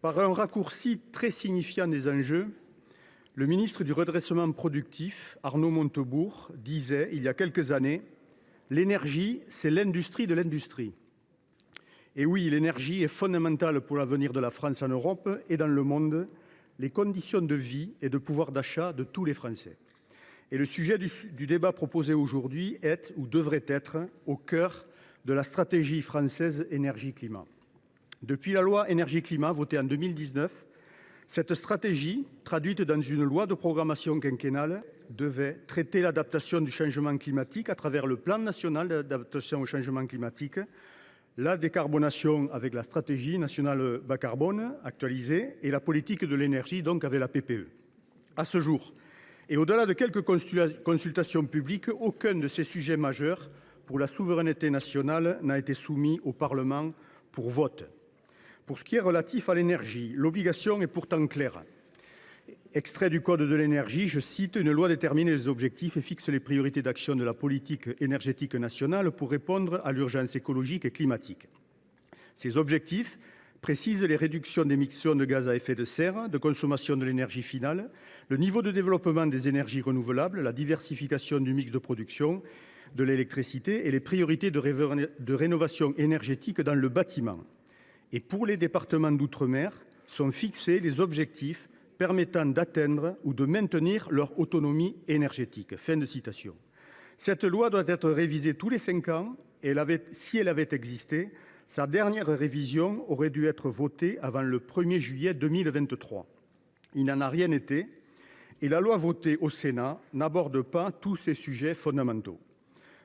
Par un raccourci très signifiant des enjeux, le ministre du Redressement productif, Arnaud Montebourg, disait il y a quelques années : l'énergie, c'est l'industrie de l'industrie. Et oui, l'énergie est fondamentale pour l'avenir de la France en Europe et dans le monde, les conditions de vie et de pouvoir d'achat de tous les Français. Et le sujet du débat proposé aujourd'hui est, ou devrait être, au cœur de la stratégie française énergie-climat. Depuis la loi énergie-climat votée en 2019, cette stratégie, traduite dans une loi de programmation quinquennale, devait traiter l'adaptation du changement climatique à travers le plan national d'adaptation au changement climatique, la décarbonation avec la stratégie nationale bas carbone actualisée et la politique de l'énergie, donc avec la PPE. À ce jour, et au-delà de quelques consultations publiques, aucun de ces sujets majeurs pour la souveraineté nationale n'a été soumis au Parlement pour vote. Pour ce qui est relatif à l'énergie, l'obligation est pourtant claire. Extrait du Code de l'énergie, je cite : une loi détermine les objectifs et fixe les priorités d'action de la politique énergétique nationale pour répondre à l'urgence écologique et climatique. Ces objectifs précisent les réductions d'émissions de gaz à effet de serre, de consommation de l'énergie finale, le niveau de développement des énergies renouvelables, la diversification du mix de production de l'électricité et les priorités de rénovation énergétique dans le bâtiment. Et pour les départements d'outre-mer, sont fixés les objectifs permettant d'atteindre ou de maintenir leur autonomie énergétique. » Fin de citation. Cette loi doit être révisée tous les 5 ans et si elle avait existé, sa dernière révision aurait dû être votée avant le 1er juillet 2023. Il n'en a rien été et la loi votée au Sénat n'aborde pas tous ces sujets fondamentaux.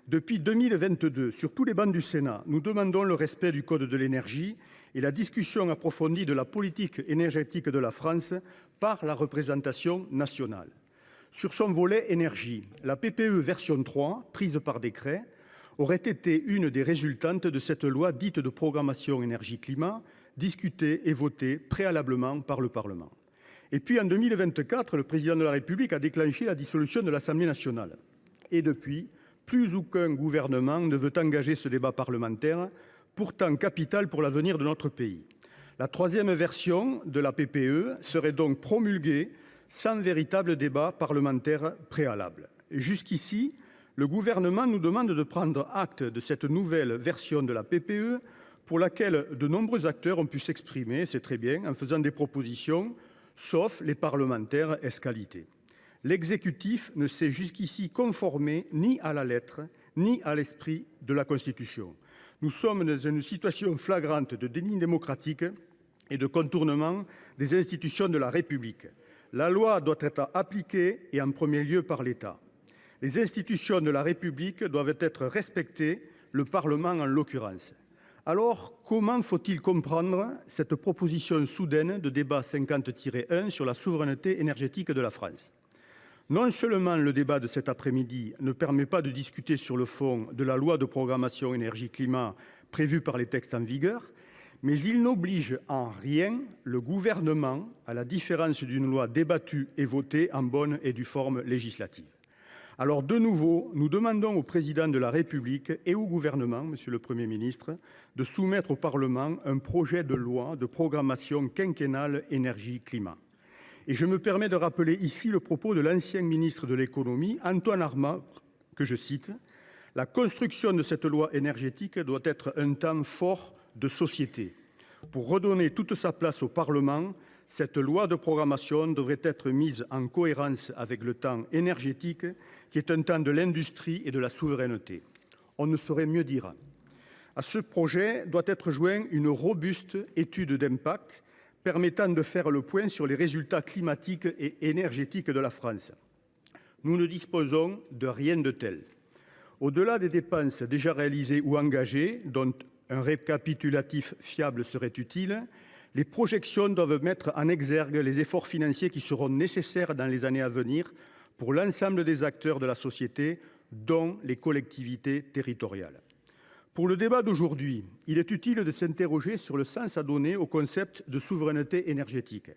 Depuis 2022, sur tous les bancs du Sénat, nous demandons le respect du Code de l'énergie et la discussion approfondie de la politique énergétique de la France par la représentation nationale. Sur son volet énergie, la PPE version 3, prise par décret, aurait été une des résultantes de cette loi dite de programmation énergie-climat, discutée et votée préalablement par le Parlement. Et puis en 2024, le président de la République a déclenché la dissolution de l'Assemblée nationale. Et depuis, plus aucun gouvernement ne veut engager ce débat parlementaire, pourtant capital pour l'avenir de notre pays. La troisième version de la PPE serait donc promulguée sans véritable débat parlementaire préalable. Et jusqu'ici, le gouvernement nous demande de prendre acte de cette nouvelle version de la PPE pour laquelle de nombreux acteurs ont pu s'exprimer, c'est très bien, en faisant des propositions, sauf les parlementaires escalités. L'exécutif ne s'est jusqu'ici conformé ni à la lettre, ni à l'esprit de la Constitution. Nous sommes dans une situation flagrante de déni démocratique et de contournement des institutions de la République. La loi doit être appliquée et en premier lieu par l'État. Les institutions de la République doivent être respectées, le Parlement en l'occurrence. Alors, comment faut-il comprendre cette proposition soudaine de débat 50-1 sur la souveraineté énergétique de la France ? Non seulement le débat de cet après-midi ne permet pas de discuter sur le fond de la loi de programmation énergie-climat prévue par les textes en vigueur, mais il n'oblige en rien le gouvernement, à la différence d'une loi débattue et votée en bonne et due forme législative. Alors de nouveau, nous demandons au président de la République et au gouvernement, monsieur le Premier ministre, de soumettre au Parlement un projet de loi de programmation quinquennale énergie-climat. Et je me permets de rappeler ici le propos de l'ancien ministre de l'économie, Antoine Armand, que je cite : « La construction de cette loi énergétique doit être un temps fort de société. Pour redonner toute sa place au Parlement, cette loi de programmation devrait être mise en cohérence avec le temps énergétique, qui est un temps de l'industrie et de la souveraineté. » On ne saurait mieux dire. À ce projet doit être jointe une robuste étude d'impact permettant de faire le point sur les résultats climatiques et énergétiques de la France. Nous ne disposons de rien de tel. Au-delà des dépenses déjà réalisées ou engagées, dont un récapitulatif fiable serait utile, les projections doivent mettre en exergue les efforts financiers qui seront nécessaires dans les années à venir pour l'ensemble des acteurs de la société, dont les collectivités territoriales. Pour le débat d'aujourd'hui, il est utile de s'interroger sur le sens à donner au concept de souveraineté énergétique.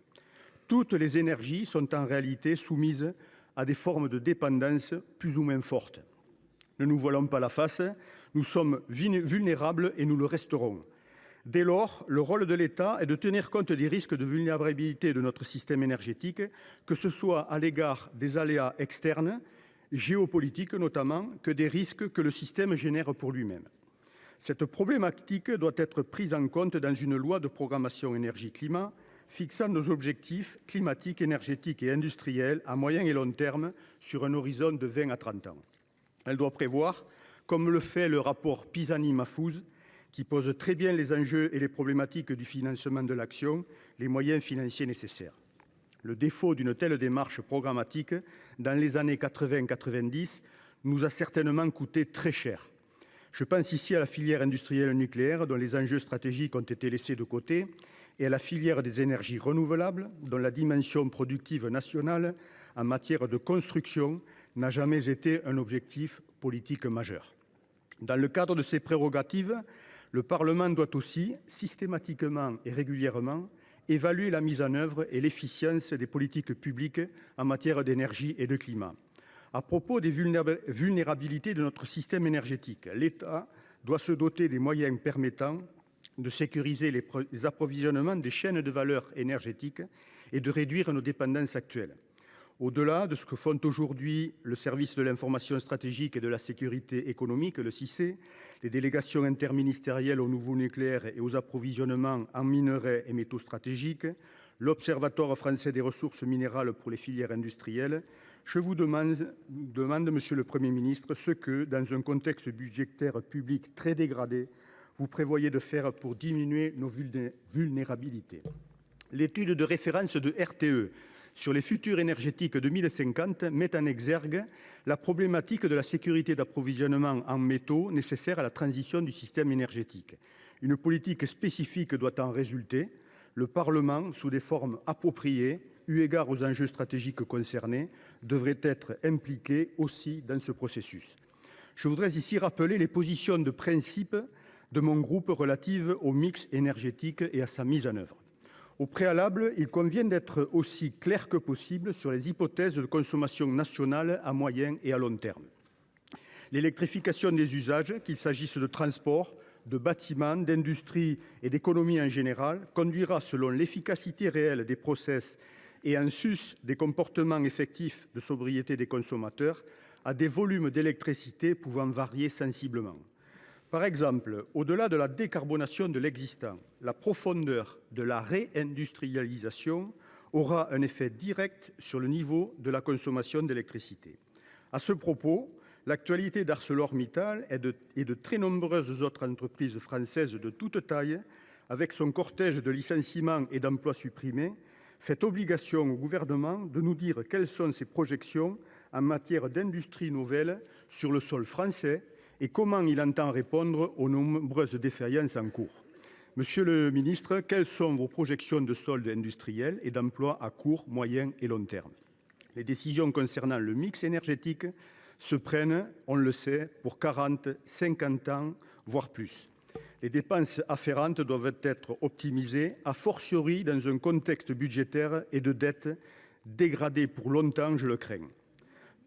Toutes les énergies sont en réalité soumises à des formes de dépendance plus ou moins fortes. Ne nous voilons pas la face, nous sommes vulnérables et nous le resterons. Dès lors, le rôle de l'État est de tenir compte des risques de vulnérabilité de notre système énergétique, que ce soit à l'égard des aléas externes, géopolitiques notamment, que des risques que le système génère pour lui-même. Cette problématique doit être prise en compte dans une loi de programmation énergie-climat fixant nos objectifs climatiques, énergétiques et industriels à moyen et long terme sur un horizon de 20 à 30 ans. Elle doit prévoir, comme le fait le rapport Pisani-Mahfouz, qui pose très bien les enjeux et les problématiques du financement de l'action, les moyens financiers nécessaires. Le défaut d'une telle démarche programmatique dans les années 80-90 nous a certainement coûté très cher. Je pense ici à la filière industrielle nucléaire, dont les enjeux stratégiques ont été laissés de côté, et à la filière des énergies renouvelables, dont la dimension productive nationale en matière de construction n'a jamais été un objectif politique majeur. Dans le cadre de ses prérogatives, le Parlement doit aussi, systématiquement et régulièrement, évaluer la mise en œuvre et l'efficience des politiques publiques en matière d'énergie et de climat. À propos des vulnérabilités de notre système énergétique, l'État doit se doter des moyens permettant de sécuriser les approvisionnements des chaînes de valeur énergétiques et de réduire nos dépendances actuelles. Au-delà de ce que font aujourd'hui le service de l'information stratégique et de la sécurité économique, le CICE, les délégations interministérielles au nouveau nucléaire et aux approvisionnements en minerais et métaux stratégiques, l'Observatoire français des ressources minérales pour les filières industrielles, je vous demande, Monsieur le Premier ministre, ce que, dans un contexte budgétaire public très dégradé, vous prévoyez de faire pour diminuer nos vulnérabilités. L'étude de référence de RTE sur les futurs énergétiques 2050 met en exergue la problématique de la sécurité d'approvisionnement en métaux nécessaire à la transition du système énergétique. Une politique spécifique doit en résulter. Le Parlement, sous des formes appropriées, eu égard aux enjeux stratégiques concernés, devrait être impliqué aussi dans ce processus. Je voudrais ici rappeler les positions de principe de mon groupe relatives au mix énergétique et à sa mise en œuvre. Au préalable, il convient d'être aussi clair que possible sur les hypothèses de consommation nationale à moyen et à long terme. L'électrification des usages, qu'il s'agisse de transport, de bâtiments, d'industrie et d'économie en général, conduira, selon l'efficacité réelle des process et en sus des comportements effectifs de sobriété des consommateurs, à des volumes d'électricité pouvant varier sensiblement. Par exemple, au-delà de la décarbonation de l'existant, la profondeur de la réindustrialisation aura un effet direct sur le niveau de la consommation d'électricité. À ce propos, l'actualité d'ArcelorMittal et de très nombreuses autres entreprises françaises de toute taille, avec son cortège de licenciements et d'emplois supprimés, fait obligation au gouvernement de nous dire quelles sont ses projections en matière d'industrie nouvelle sur le sol français et comment il entend répondre aux nombreuses défaillances en cours. Monsieur le ministre, quelles sont vos projections de solde industriel et d'emploi à court, moyen et long terme? Les décisions concernant le mix énergétique se prennent, on le sait, pour 40, 50 ans, voire plus. Les dépenses afférentes doivent être optimisées, a fortiori dans un contexte budgétaire et de dette dégradé pour longtemps, je le crains.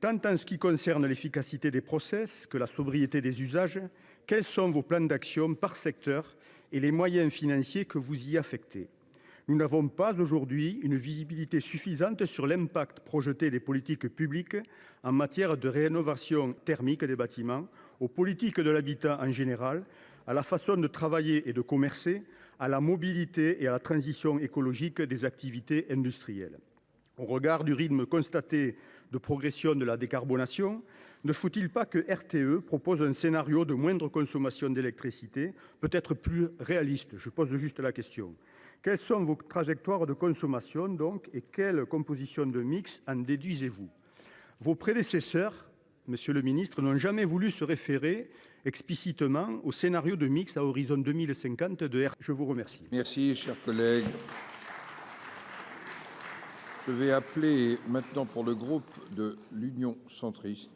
Tant en ce qui concerne l'efficacité des process que la sobriété des usages, quels sont vos plans d'action par secteur et les moyens financiers que vous y affectez? Nous n'avons pas aujourd'hui une visibilité suffisante sur l'impact projeté des politiques publiques en matière de rénovation thermique des bâtiments, aux politiques de l'habitat en général, à la façon de travailler et de commercer, à la mobilité et à la transition écologique des activités industrielles. Au regard du rythme constaté de progression de la décarbonation, ne faut-il pas que RTE propose un scénario de moindre consommation d'électricité, peut-être plus réaliste? Je pose juste la question. Quelles sont vos trajectoires de consommation donc et quelle composition de mix en déduisez-vous? Vos prédécesseurs, Monsieur le ministre, n'ont jamais voulu se référer explicitement au scénario de mix à horizon 2050 de RTE. Je vous remercie. Merci, cher collègue. Je vais appeler maintenant pour le groupe de l'Union centriste.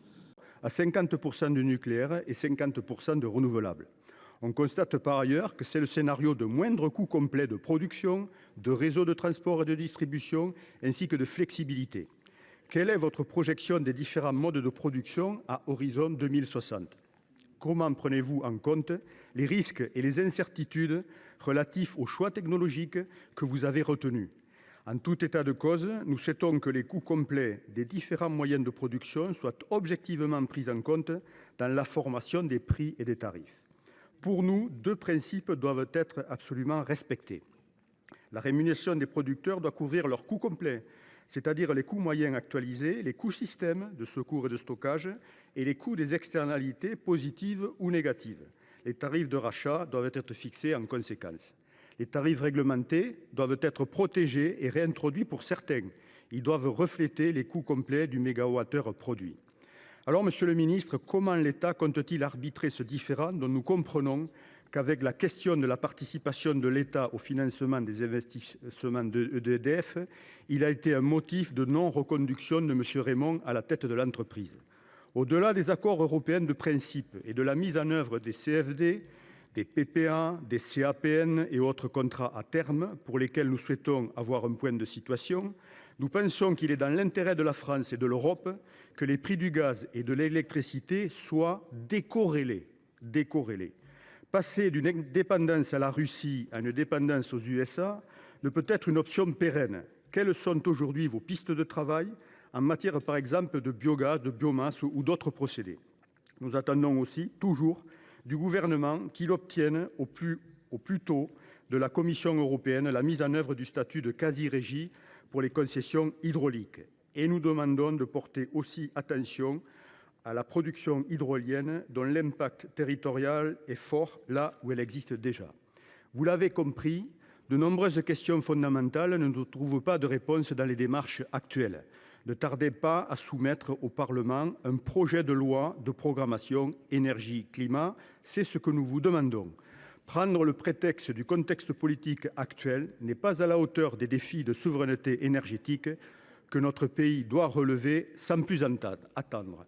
À 50% de nucléaire et 50% de renouvelables. On constate par ailleurs que c'est le scénario de moindre coût complet de production, de réseau de transport et de distribution, ainsi que de flexibilité. Quelle est votre projection des différents modes de production à horizon 2060? comment prenez-vous en compte les risques et les incertitudes relatifs aux choix technologiques que vous avez retenus? En tout état de cause, nous souhaitons que les coûts complets des différents moyens de production soient objectivement pris en compte dans la formation des prix et des tarifs. Pour nous, deux principes doivent être absolument respectés. La rémunération des producteurs doit couvrir leurs coûts complets, c'est-à-dire les coûts moyens actualisés, les coûts système de secours et de stockage et les coûts des externalités positives ou négatives. Les tarifs de rachat doivent être fixés en conséquence. Les tarifs réglementés doivent être protégés et réintroduits pour certains. Ils doivent refléter les coûts complets du mégawattheure produit. Alors, Monsieur le Ministre, comment l'État compte-t-il arbitrer ce différend dont nous comprenons qu'avec la question de la participation de l'État au financement des investissements d'EDF, il a été un motif de non-reconduction de M. Raymond à la tête de l'entreprise. Au-delà des accords européens de principe et de la mise en œuvre des CFD, des PPA, des CAPN et autres contrats à terme pour lesquels nous souhaitons avoir un point de situation, nous pensons qu'il est dans l'intérêt de la France et de l'Europe que les prix du gaz et de l'électricité soient décorrélés. Passer d'une dépendance à la Russie à une dépendance aux USA ne peut être une option pérenne. Quelles sont aujourd'hui vos pistes de travail en matière, par exemple, de biogaz, de biomasse ou d'autres procédés? Nous attendons aussi, toujours, du gouvernement qu'il obtienne au plus tôt de la Commission européenne la mise en œuvre du statut de quasi-régie pour les concessions hydrauliques. Et nous demandons de porter aussi attention à la production hydrolienne dont l'impact territorial est fort là où elle existe déjà. Vous l'avez compris, de nombreuses questions fondamentales ne trouvent pas de réponse dans les démarches actuelles. Ne tardez pas à soumettre au Parlement un projet de loi de programmation énergie-climat. C'est ce que nous vous demandons. Prendre le prétexte du contexte politique actuel n'est pas à la hauteur des défis de souveraineté énergétique que notre pays doit relever sans plus attendre.